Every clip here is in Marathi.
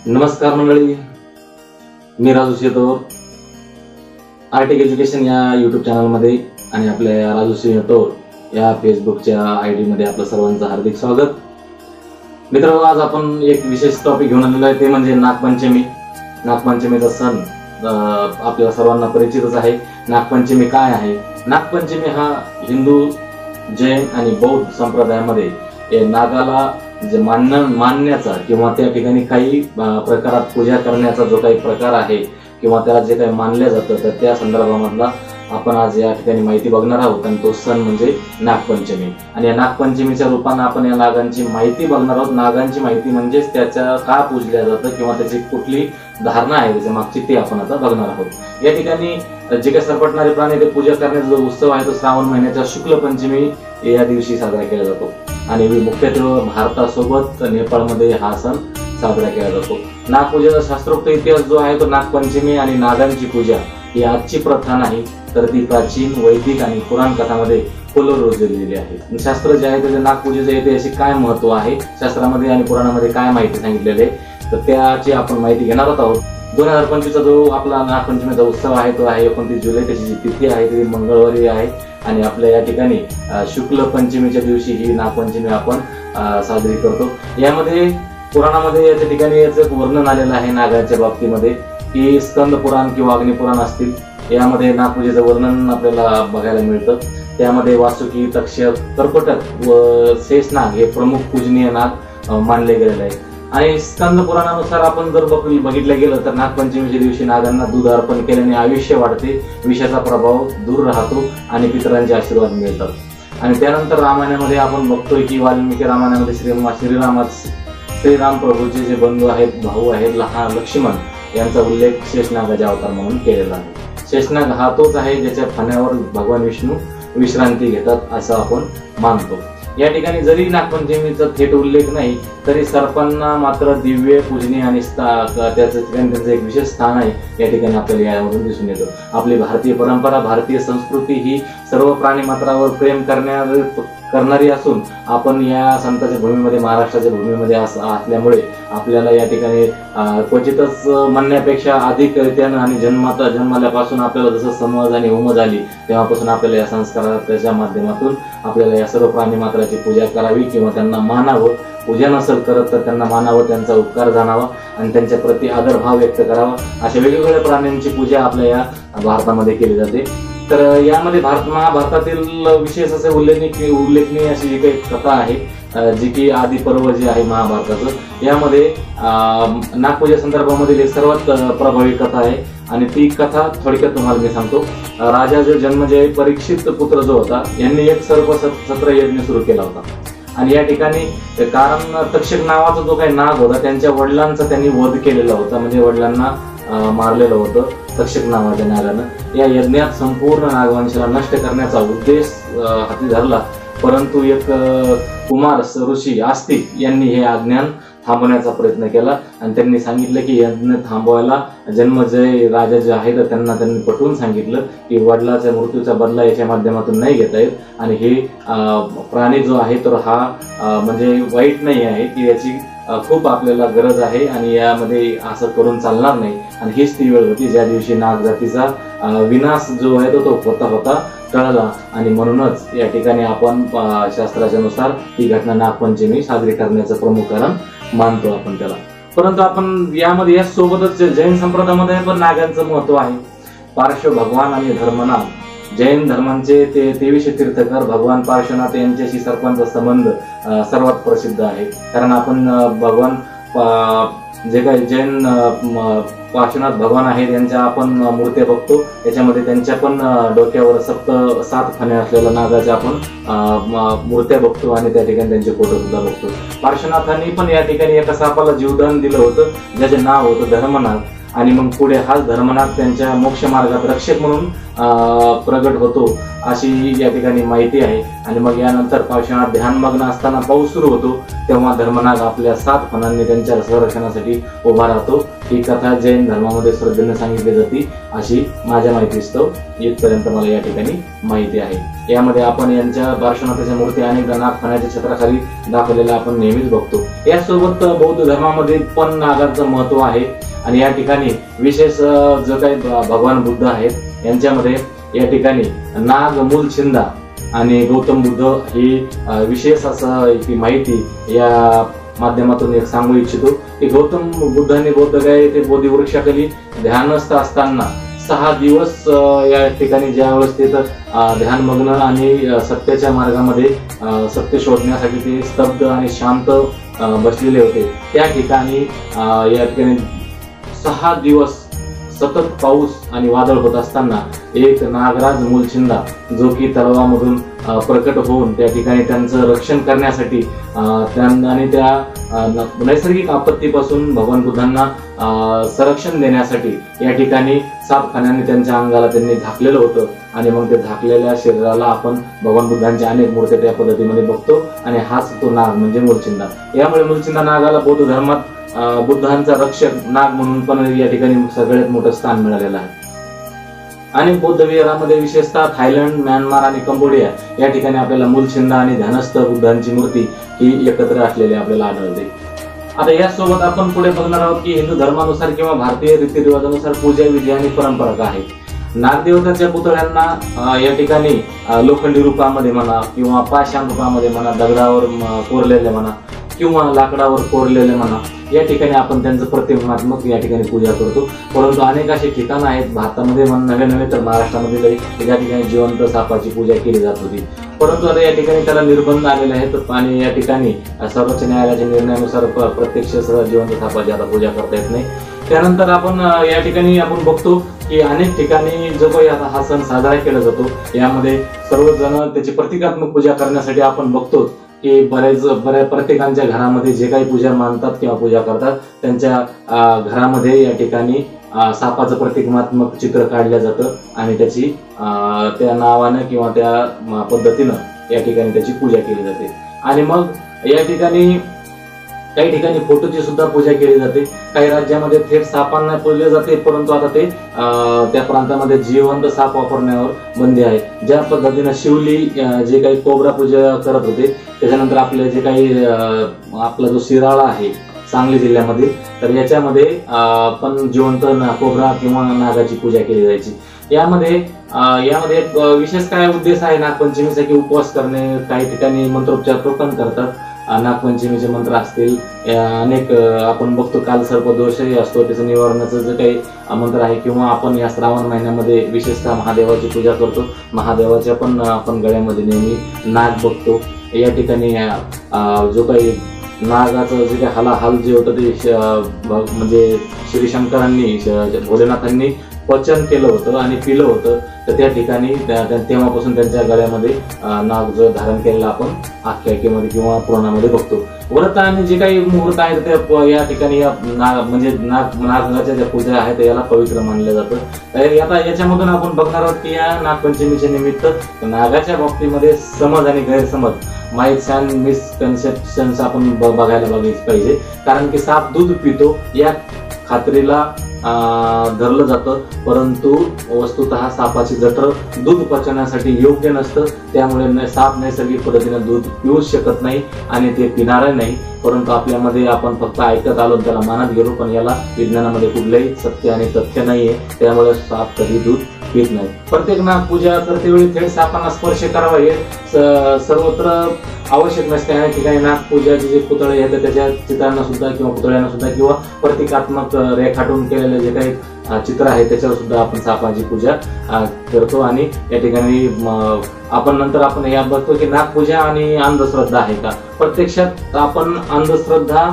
नमस्कार मंडळी, मी राजू शेतोर. आर्टिक एज्युकेशन या यूट्यूब चॅनलमध्ये आणि आपल्या राजू शेतोर या फेसबुकच्या ID मध्ये आपलं सर्वांचं हार्दिक स्वागत. मित्रांनो, आज आपण एक विशेष टॉपिक घेऊन आलेलो आहे, ते म्हणजे नागपंचमी. नागपंचमीचा सण आपल्या सर्वांना परिचितच आहे. नागपंचमी काय आहे? नागपंचमी हा हिंदू, जैन आणि बौद्ध संप्रदायामध्ये नागाला जे मानण्याचा किंवा त्या ठिकाणी काही प्रकारात पूजा करण्याचा जो काही प्रकार आहे किंवा त्याला जे काही मानलं जातं, तर त्या संदर्भामधला आपण आज या ठिकाणी माहिती बघणार आहोत. आणि तो सण म्हणजे नागपंचमी. आणि या नागपंचमीच्या रूपाने आपण या नागांची माहिती बघणार आहोत. नागांची माहिती म्हणजेच त्याच्या का पूजल्या जातं किंवा त्याची कुठली धारणा आहे त्याच्या मागची, ते आपण आता बघणार आहोत. या ठिकाणी जे काही सरपटणारे प्राणी ते पूजा करण्याचा जो उत्सव आहे तो श्रावण महिन्याच्या शुक्ल पंचमी या दिवशी साजरा केला जातो. आणि मुख्यत्वे भारतासोबत नेपाळमध्ये हा सण साजरा केला जातो. नागपूजेचा शास्त्रोक्त इतिहास जो आहे तो नागपंचमी आणि नागांची पूजा ही आजची प्रथा नाही, तर ती प्राचीन वैदिक आणि पुराण कथामध्ये खोलवर रुजलेली आहे. शास्त्र जे आहे त्याच्या नागपूजेचं ऐतिहासिक काय महत्व आहे, शास्त्रामध्ये आणि पुराणामध्ये काय माहिती सांगितलेली आहे, तर त्याची आपण माहिती घेणार आहोत. 2025चा जो आपला नागपंचमीचा उत्सव आहे तो आहे 29 जुलै. त्याची जी तिथी आहे ती मंगळवारी आहे. आणि आपल्या या ठिकाणी शुक्ल पंचमीच्या दिवशी ही नागपंचमी आपण साजरी करतो. यामध्ये पुराणामध्ये याच्या ठिकाणी याचं वर्णन आलेलं आहे नागाच्या बाबतीमध्ये, की स्कंद पुराण किंवा अग्निपुराण असतील, यामध्ये नागपूजेचं वर्णन आपल्याला बघायला मिळतं. त्यामध्ये वासुकी, तक्षक, कर्कटक व शेषनाग हे प्रमुख पूजनीय नाग मानले गेलेले आहे. आणि स्कंद पुराणानुसार आपण जर बघितलं गेलं तर नागपंचमीच्या दिवशी नागांना दूध अर्पण केल्याने आयुष्य वाढते, विषाचा प्रभाव दूर राहतो आणि पितरांचे आशीर्वाद मिळतात. आणि त्यानंतर रामायणामध्ये आपण बघतोय की वाल्मिकी रामायणामध्ये श्रीराम प्रभूचे जे बंधू आहेत, भाऊ आहेत, लहान लक्ष्मण, यांचा उल्लेख शेषनागाच्या अवतार म्हणून केलेला आहे. शेषनाग हा तोच आहे ज्याच्या फण्यावर भगवान विष्णू विश्रांती घेतात असं आपण मानतो. या ठिकाणी जरी नागपंचमीचा थेट उल्लेख नाही तरी सर्पांना मात्र दिव्य पूजनीय आणि त्याचं एक विशेष स्थान आहे या ठिकाणी आपल्याला यामधून दिसून येतं. आपली भारतीय परंपरा, भारतीय संस्कृती ही सर्व प्राणी मात्रावर प्रेम करणारी असून आपण या संतांच्या भूमीमध्ये, महाराष्ट्राच्या भूमीमध्ये असल्यामुळे आपल्याला या ठिकाणी क्वचितच म्हणण्यापेक्षा अधिक त्यानं आणि जन्मल्यापासून आपल्याला जसं समज आणि उमज आली तेव्हापासून आपल्याला या संस्काराच्या माध्यमातून आपल्याला या सर्व प्राणी मात्राची पूजा करावी किंवा त्यांना मानावं. पूजा नसेल करत तर त्यांना मानावं, त्यांचा उपकार जाणावा आणि त्यांच्या प्रति आदरभाव व्यक्त करावा. अशा वेगवेगळ्या प्राण्यांची पूजा आपल्या या भारतामध्ये केली जाते. तर यामध्ये महाभारतातील विशेष असे उल्लेखनीय अशी जी काही कथा आहे, जी की आदी पर्व जे आहे महाभारताचं, यामध्ये नागपूजे संदर्भामधील एक सर्वात प्रभावी कथा आहे. आणि ती कथा थोडक्यात तुम्हाला मी सांगतो. राजा जो जन्मजय परीक्षित पुत्र जो होता, यांनी एक सर्पसत्र यज्ञ सुरू केला होता. आणि या ठिकाणी कारण तक्षक नावाचा जो काही नाग होता त्यांच्या वडिलांचा त्यांनी वध केलेला होता, म्हणजे वडिलांना मारलेलं होतं तक्षक नावाच्या नागानं. या यज्ञात संपूर्ण नागवंशाला नष्ट करण्याचा उद्देश हाती धरला, परंतु एक कुमार ऋषी आस्तिक यांनी हे अज्ञान थांबवण्याचा प्रयत्न केला. आणि त्यांनी सांगितलं की यज्ञ थांबवायला जन्मजय राजा जे आहेत त्यांनी पटवून सांगितलं की वडिलाच्या मृत्यूचा बदला याच्या माध्यमातून नाही घेता येत. आणि हे प्राणी जो आहे तर हा म्हणजे वाईट नाही आहे, की याची खूप आपल्याला गरज आहे आणि यामध्ये असं करून चालणार नाही. आणि हीच ती वेळ होती ज्या दिवशी नाग जातीचा विनाश जो आहे तो होता टळला. आणि म्हणूनच या ठिकाणी आपण शास्त्राच्या नुसार ही घटना नागपंचमी साजरी करण्याचं प्रमुख कारण मानतो आपण त्याला. परंतु आपण यामध्ये या सोबतच जैन संप्रदायामध्ये पण नागांचं महत्व आहे. पार्श्व भगवान आणि धर्मनाग, जैन धर्मांचे 23 तीर्थकर भगवान पार्श्वनाथ यांच्याशी सर्पांचा संबंध सर्वात प्रसिद्ध आहे. कारण आपण भगवान जे काही जैन पार्श्वनाथ भगवान आहेत यांच्या आपण मूर्त्या बघतो, त्याच्यामध्ये त्यांच्या पण डोक्यावर 7 फण्या असलेल्या नागाच्या आपण मूर्त्या बघतो आणि त्या ठिकाणी त्यांचे फोटो सुद्धा बघतो. पार्श्वनाथांनी पण या ठिकाणी एका सापाला जीवदान दिलं होतं ज्याचे नाव होतं धर्मनाग. आणि मग पुढे हाच धर्मनाग त्यांच्या मोक्ष मार्गात रक्षक म्हणून प्रगट होतो अशी या ठिकाणी माहिती आहे. आणि मग यानंतर पार्श्वनाथ ध्यानमग्न असताना पाऊस सुरू होतो तेव्हा धर्मनाग आपल्या 7 फणांनी त्यांच्या संरक्षणासाठी उभा राहतो. ही कथा जैन धर्मामध्ये श्रद्धेने सांगितली जाते अशी माझ्या माहितीस्तव इथपर्यंत मला या ठिकाणी माहिती आहे। यामध्ये आपण यांच्या पार्श्वनाथाच्या मूर्ती अनेकदा नागफणाच्या छत्राखाली दाखवलेल्या आपण नेहमीच बघतो। यासोबत बौद्ध धर्मामध्ये पण नागाचं महत्व आहे आणि या ठिकाणी विशेष जो काही भगवान बुद्ध आहेत यांच्यामध्ये या ठिकाणी नाग, मूलछिंदा आणि गौतम बुद्ध ही विशेष असं की माहिती या माध्यमातून एक सांगू इच्छितो की गौतम बुद्धांनी बौद्धगया येथे बोधी वृक्षाखाली ध्यानस्थ असताना 6 दिवस या ठिकाणी ज्या वेळेस तिथं ध्यानमग्न आणि सत्याच्या मार्गामध्ये सत्य शोधण्यासाठी ते स्तब्ध आणि शांत बसलेले होते, त्या ठिकाणी या ठिकाणी 6 दिवस सतत पाऊस आणि वादळ होत असताना एक नागराज मूलछिंदा जो की तलावामधून प्रकट होऊन त्या ठिकाणी त्यांचं रक्षण करण्यासाठी आणि त्या नैसर्गिक आपत्तीपासून भगवान बुद्धांना संरक्षण देण्यासाठी या ठिकाणी सापखान्याने त्यांच्या अंगाला त्यांनी झाकलेलं होतं आणि मग ते झाकलेल्या शरीराला आपण भगवान बुद्धांच्या अनेक मूर्त्या त्या पद्धतीमध्ये बघतो आणि हाच तो नाग म्हणजे मूलछिंदा। यामुळे मूलछिंदा नागाला बौद्ध धर्मात बुद्धांचा रक्षक नाग म्हणून पण या ठिकाणी सगळ्यात मोठं स्थान मिळालेलं आहे। आणि बौद्ध विहारामध्ये विशेषतः थायलंड, म्यानमार आणि कंबोडिया या ठिकाणी आपल्याला मूलछिंदा आणि ध्यानस्थ बुद्धांची मूर्ती ही एकत्र असलेली आपल्याला आढळते। आता यासोबत आपण पुढे बघणार आहोत की हिंदू धर्मानुसार किंवा भारतीय रीतिरिवाजानुसार पूजा विधी आणि परंपरा काय आहेत। नागदेवताच्या पुतळ्यांना या ठिकाणी लोखंडी रूपामध्ये म्हणा किंवा पाषाण रूपामध्ये म्हणा, दगडावर कोरलेले म्हणा किंवा लाकडावर कोरलेले म्हणा, या ठिकाणी आपण त्यांचं प्रतिमात्मक या ठिकाणी पूजा करतो। परंतु अनेक असे ठिकाणं आहेत भारतामध्ये नव्हे तर महाराष्ट्रामध्ये या ठिकाणी जिवंत सापाची पूजा केली जात होती, परंतु आता या ठिकाणी त्याला निर्बंध आलेले आहेत आणि या ठिकाणी सर्वोच्च न्यायालयाच्या निर्णयानुसार प्रत्यक्ष जिवंत सापाची आता पूजा करता येत नाही। त्यानंतर आपण या ठिकाणी आपण बघतो की अनेक ठिकाणी जो काही आता हा सण साजरा केला जातो यामध्ये सर्वजण त्याची प्रतिकात्मक पूजा करण्यासाठी आपण बघतो की बऱ्या प्रत्येकांच्या घरामध्ये जे काही पूजा मानतात किंवा पूजा करतात त्यांच्या घरामध्ये या ठिकाणी सापाचं प्रतिकात्मक चित्र काढलं जातं आणि त्याची त्या नावानं किंवा त्या पद्धतीनं या ठिकाणी त्याची पूजा केली जाते। आणि मग या ठिकाणी काही ठिकाणी फोटोची सुद्धा पूजा केली जाते। काही राज्यामध्ये थेट सापांना पूजले जाते, परंतु आता ते त्या प्रांतामध्ये जिवंत साप वापरण्यावर बंदी आहे। ज्या पद्धतीने शिवली जे काही कोबरा पूजा करत होते, त्याच्यानंतर आपले जे काही आपला जो शिराळा आहे सांगली जिल्ह्यामध्ये, तर याच्यामध्ये पण जिवंत कोबरा किंवा नागाची पूजा केली जायची। यामध्ये एक विशेष काय उद्देश आहे नागपंचमीचा की उपवास करणे, काही ठिकाणी मंत्रोच्चार पण करतात। नागपंचमीचे मंत्र असतील, अनेक आपण बघतो काल सर्पदोषही असतो त्याचं निवारणाचं जे काही मंत्र आहे, किंवा आपण या श्रावण महिन्यामध्ये विशेषतः महादेवाची पूजा करतो। महादेवाच्या पण आपण गळ्यामध्ये नेहमी नाग बघतो। या ठिकाणी जो काही नागाचं जे काही हालाहाल जे होतं ते म्हणजे श्री शंकरांनी भोलेनाथांनी पचन केलं होतं आणि पिलं होतं, तर त्या ठिकाणी तेव्हापासून त्यांच्या गळ्यामध्ये नाग जो धारण केलेला आपण आख्यायिकेमध्ये किंवा पुराणामध्ये बघतो। व्रत आणि जे काही मुहूर्त आहेत ते या ठिकाणी नागाच्या ज्या पूजा आहेत याला पवित्र मानलं जातं। आता याच्यामधून आपण बघणार आहोत की या नागपंचमीच्या निमित्त नागाच्या बाबतीमध्ये समज आणि गैरसमज माइथ्स अँड मिसकन्सेप्शन्स आपण बघायला पाहिजे। कारण की साप दूध पितो या खात्रीला धरलं जातं, परंतु वस्तुतः सापाची जठर दूध पचवण्यासाठी योग्य नसतं, त्यामुळे साप नैसर्गिक पद्धतीने दूध पिऊच शकत नाही आणि ते पिणार नाही। परंतु आपल्यामध्ये आपण फक्त ऐकत आलो त्याला मानत गेलो, पण याला विज्ञानामध्ये कुठलंही सत्य आणि तथ्य नाहीये, त्यामुळे साप कधी दूध पित नाही। प्रत्येक नागपूजा करतेवेळी थेट सापांना स्पर्श करावा हे सर्वत्र आवश्यक नसते। अनेक ठिकाणी नागपूजाचे जे पुतळे आहेत त्याच्या चित्रांना सुद्धा किंवा पुतळ्यांना सुद्धा किंवा प्रतिकात्मक रेखाटून केलेले जे काही चित्र आहे त्याच्यावर सुद्धा आपण सापाची पूजा करतो। आणि या ठिकाणी आपण नंतर आपण या बघतो की नागपूजा आणि अंधश्रद्धा आहे का। प्रत्यक्षात आपण अंधश्रद्धा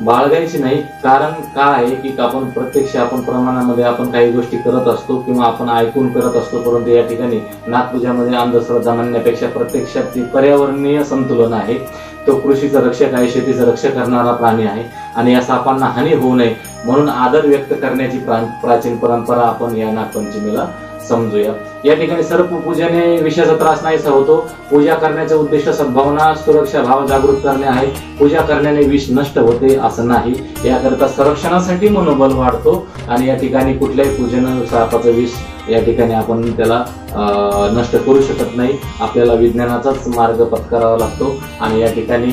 बाळगायची नाही, कारण काय आहे की आपण प्रमाणामध्ये आपण काही गोष्टी करत असतो किंवा आपण ऐकून करत असतो, परंतु या ठिकाणी नागपूजामध्ये अंधश्रद्धा म्हणण्यापेक्षा प्रत्यक्षात ती पर्यावरणीय संतुलन आहे। तो कृषीचं रक्षक आहे, शेतीचं रक्षक करणारा प्राणी आहे आणि या सापांना हानी होऊ नये म्हणून आदर व्यक्त करण्याची प्राचीन परंपरा आपण या नागपंचमीला समजूया। या ठिकाणी सर्पपूजेने विषयाचा त्रास नाहीसा होतो। पूजा करण्याचे उद्दिष्ट सद्भावना, सुरक्षा भाव जागृत करणे आहे। पूजा करण्याने विष नष्ट होते असं नाही, याकरता संरक्षणासाठी मनोबल वाढतो आणि या ठिकाणी कुठल्याही पूजेनं सापाचं विष या ठिकाणी आपण त्याला नष्ट करू शकत नाही। आपल्याला विज्ञानाचाच मार्ग पत्करावा लागतो आणि या ठिकाणी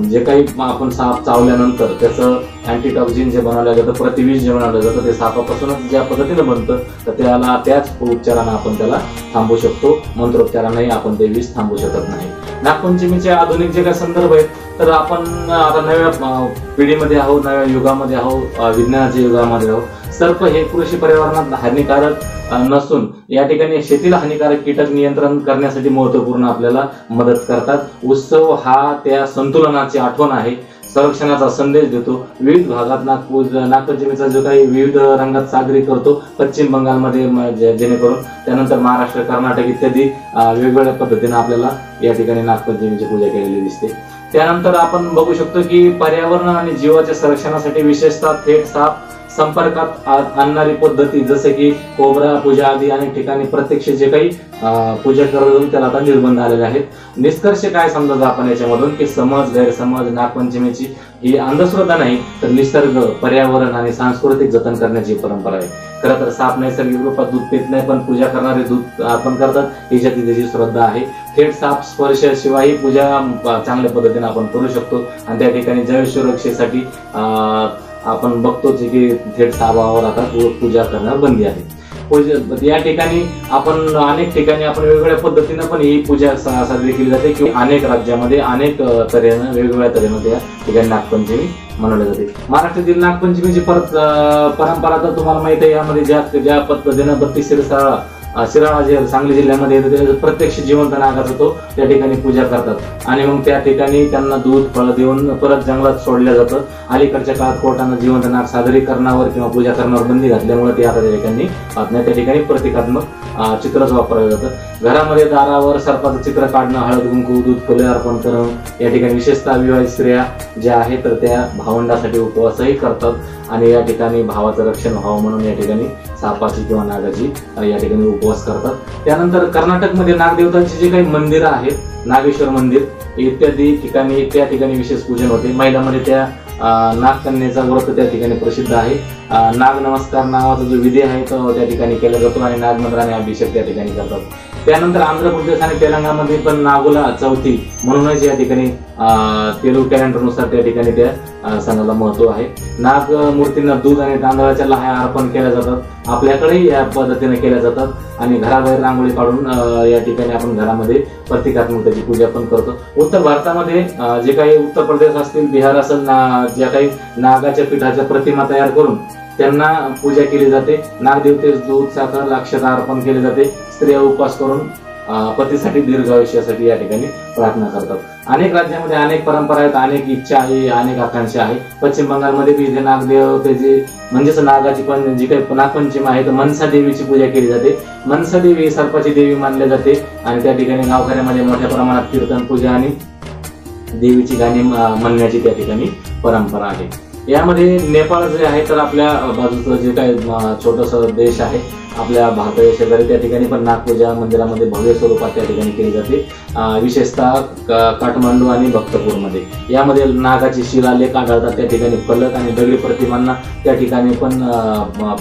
जे काही आपण साप चावल्यानंतर त्याचं अँटीटॉक्सिन जे बनवलं जातं, प्रतिविष जे बनवलं जातं, ते सापापासूनच ज्या पद्धतीनं बनतं तर त्याला त्याच उपचारानं आपण त्याला थांबवू शकतो। मंत्रोपचारानेही आपण ते विष थांबवू शकत नाही। नागपंचमीचे आधुनिक जे काही संदर्भ आहेत तर आपण आता नव्या पिढीमध्ये आहोत, नव्या युगामध्ये आहोत, विज्ञानाच्या युगामध्ये आहोत। सर्प हे कृषी पर्यावरणात हानिकारक नसून या ठिकाणी शेतीला हानिकारक कीटक नियंत्रण करण्यासाठी महत्वपूर्ण आपल्याला मदत करतात। उत्सव हा त्या संतुलनाची आठवण आहे, संरक्षणाचा संदेश देतो। विविध भागात नागपंचमीचा जो काही विविध रंगात साजरी करतो, पश्चिम बंगालमध्ये जेणेकरून त्यानंतर महाराष्ट्र, कर्नाटक इत्यादी वेगवेगळ्या पद्धतीने आपल्याला या ठिकाणी नागपंचमीची पूजा केलेली दिसते। त्यानंतर आपण बघू शकतो की पर्यावरण आणि जीवाच्या संरक्षणासाठी विशेषतः थेट साप संपर्कात आणणारी पद्धती जसे की कोबरा पूजा आदी अनेक ठिकाणी प्रत्यक्ष जे काही पूजा करत त्याला आता निर्बंध आलेले आहेत। निष्कर्ष काय समजायचा आपण याच्यामधून की समज गैरसमज नागपंचमीची ही अंधश्रद्धा नाही तर निसर्ग, पर्यावरण आणि सांस्कृतिक जतन करण्याची परंपरा आहे। खरं तर साप नैसर्गिक रूपात दूध पित नाही पण पूजा करणारे दूध अर्पण करतात, ही त्याची श्रद्धा आहे। थेट साप स्पर्शाशिवाय पूजा चांगल्या पद्धतीने आपण करू शकतो आणि त्या ठिकाणी जैव सुरक्षेसाठी आपण बघतोच की थेट सापावर आता पूजा करण्यावर बंदी आहे। या ठिकाणी आपण अनेक ठिकाणी आपण वेगवेगळ्या पद्धतीने पण ही पूजा साजरी केली जाते किंवा अनेक राज्यामध्ये अनेक तऱ्हेनं वेगवेगळ्या तऱ्हेनं त्या ठिकाणी नागपंचमी मनवली जाते। महाराष्ट्रातील नागपंचमीची परंपरा तर तुम्हाला माहिती आहे, यामध्ये ज्या पद्धतीनं 32 शिराळा जे सांगली जिल्ह्यामध्ये येतो प्रत्यक्ष जिवंत नागाचा तो त्या ठिकाणी पूजा करतात आणि मग त्या ठिकाणी त्यांना दूध फळ देऊन परत जंगलात सोडलं जातं। अलीकडच्या काळात कोर्टानं जिवंत नाग सादरीकरणावर किंवा पूजा करण्यावर बंदी घातल्यामुळे ते आता त्या ठिकाणी प्रतिकात्मक चित्रच वापरलं जातं। घरामध्ये दारावर सर्पाचं चित्र काढणं, हळद कुंकू, दूध फुले अर्पण करणं, या ठिकाणी विशेषतः विवाहित स्त्रिया ज्या आहेत तर त्या भावंडासाठी उपवासही करतात आणि या ठिकाणी भावाचं रक्षण व्हावं म्हणून या ठिकाणी सापाची किंवा नागाची या ठिकाणी उपवास करतात। त्यानंतर कर्नाटकमध्ये नागदेवतांची जे काही मंदिरं आहेत, नागेश्वर मंदिर इत्यादी ठिकाणी त्या ठिकाणी विशेष पूजन होते। महिलांमध्ये त्या नागकन्येचा व्रत त्या ठिकाणी प्रसिद्ध आहे। नाग नमस्कार नावाचा जो विधी आहे तो त्या ठिकाणी केला जातो आणि नागमंत्राने अभिषेक त्या ठिकाणी करतात। त्यानंतर आंध्र प्रदेश आणि तेलंगणामध्ये पण नागुला चौथी म्हणूनच या ठिकाणी तेलुगू कॅलेंडरनुसार त्या ठिकाणी त्या सणाला महत्व आहे। नाग मूर्तींना दूध आणि तांदळाच्या लाह्या अर्पण केल्या जातात, आपल्याकडेही या पद्धतीने केल्या जातात आणि घराबाहेर रांगोळी काढून या ठिकाणी आपण घरामध्ये प्रतिकात्मक त्याची पूजा पण करतो। उत्तर भारतामध्ये जे काही उत्तर प्रदेश असतील, बिहार असेल, ज्या काही नागाच्या पीठाच्या प्रतिमा तयार करून त्यांना पूजा केली जाते। नागदेवतेस दूध, साखर, अक्षता अर्पण केले जाते। स्त्रिया उपवास करून पतीसाठी दीर्घ आयुष्यासाठी या ठिकाणी प्रार्थना करतात। अनेक राज्यामध्ये अनेक परंपरा आहेत, अनेक इच्छा आहे, अनेक आकांक्षा आहे। पश्चिम बंगालमध्ये बी इथे नागदेवतेची म्हणजेच नागाची पण जी काही नागपंचमी आहे तर मनसा देवीची पूजा केली जाते। मनसा देवी सर्पाची देवी मानली जाते आणि त्या ठिकाणी गावकऱ्यामध्ये मोठ्या प्रमाणात कीर्तन पूजा आणि देवीची गाणी म्हणण्याची त्या ठिकाणी परंपरा आहे। यामध्ये नेपाळ जे आहे तर आपल्या बाजूचं जे काही छोटस देश आहे आपल्या भारताच्या शेजारी, त्या ठिकाणी पण नागपूजा मंदिरामध्ये भव्य स्वरूपात त्या ठिकाणी केली जाते। विशेषतः काठमांडू आणि भक्तपूरमध्ये यामध्ये नागाची शिलालेख आढळतात, त्या ठिकाणी फलक आणि दगडी प्रतिमांना त्या ठिकाणी पण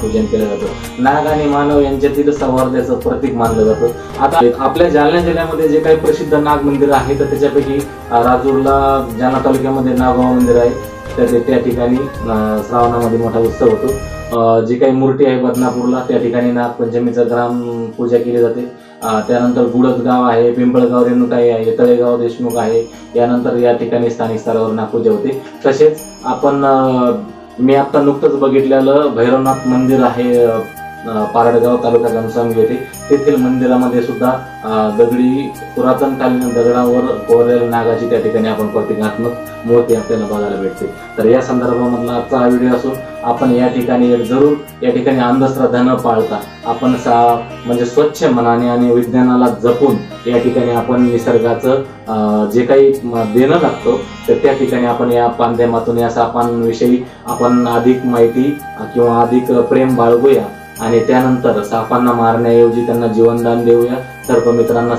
पूजन केलं जातं। नाग आणि मानव यांच्यातील सौहार्दाचं प्रतीक मानलं जातं। आता आपल्या जालना जिल्ह्यामध्ये जे काही प्रसिद्ध नाग मंदिर आहे तर त्याच्यापैकी राजूरला जालना तालुक्यामध्ये नागोबा मंदिर आहे, तर त्या ठिकाणी श्रावणामध्ये मोठा उत्सव होतो। जी काही मूर्ती आहे बदनापूरला त्या ठिकाणी नागपंचमीचं ग्राम पूजा केली जाते। त्यानंतर गुडदगाव आहे, पिंपळगाव रेणुकाई आहे, तळेगाव देशमुख आहे, यानंतर या ठिकाणी स्थानिक स्तरावर नागपूजा होते। तसेच आपण मी आता नुकतंच बघितलेलं भैरवनाथ मंदिर आहे पारडगाव तालुका घनसावंगी येथे, तेथील मंदिरामध्ये सुद्धा दगडी पुरातनकालीन दगडावर कोरलेल्या नागाची त्या ठिकाणी आपण प्रतिकात्मक मूर्ती आपल्याला बघायला भेटते। तर या संदर्भामधला आजचा हा व्हिडिओ असून आपण या ठिकाणी जरूर या ठिकाणी अंधश्रद्धा न पाळता आपण म्हणजे स्वच्छ मनाने आणि विज्ञानाला जपून या ठिकाणी आपण निसर्गाचं जे काही देणं लागतो तर त्या ठिकाणी आपण या माध्यमातून या सापांविषयी आपण अधिक माहिती किंवा अधिक प्रेम बाळगूया आणि त्यानंतर सापांना मारण्याऐवजी त्यांना जीवनदान देऊया. सर्पमित्रांना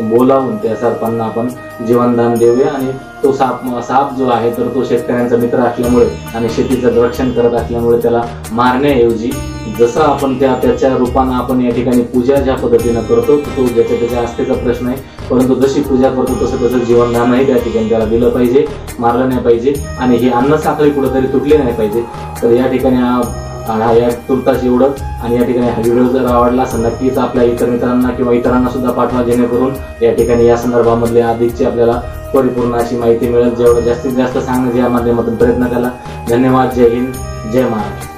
बोलावून त्या सर्पांना आपण जीवनदान देऊया. आणि तो साप जो आहे तर तो शेतकऱ्यांचा मित्र असल्यामुळे आणि शेतीचं रक्षण करत असल्यामुळे त्याला मारण्याऐवजी जसं आपण त्याच्या रूपानं आपण या ठिकाणी पूजा ज्या पद्धतीनं करतो तो त्याच्या आस्थेचा प्रश्न आहे, परंतु जशी पूजा करतो तसं त्याचं जीवनदानही त्या ठिकाणी त्याला दिलं पाहिजे, मारलं नाही पाहिजे आणि ही अन्न साखळी कुठेतरी तुटली नाही पाहिजे. तर या ठिकाणी या तुर्तास एवढंच. आणि या ठिकाणी हा व्हिडिओ जर आवडला असेल नक्कीच आपल्या इतर मित्रांना किंवा इतरांना सुद्धा पाठवा, जेणेकरून या ठिकाणी या संदर्भामधले अधिकची आपल्याला परिपूर्ण अशी माहिती मिळेल. जेवढं जास्तीत जास्त सांगण्याच्या या माध्यमातून प्रयत्न केला. धन्यवाद. जय हिंद, जय महाराष्ट्र.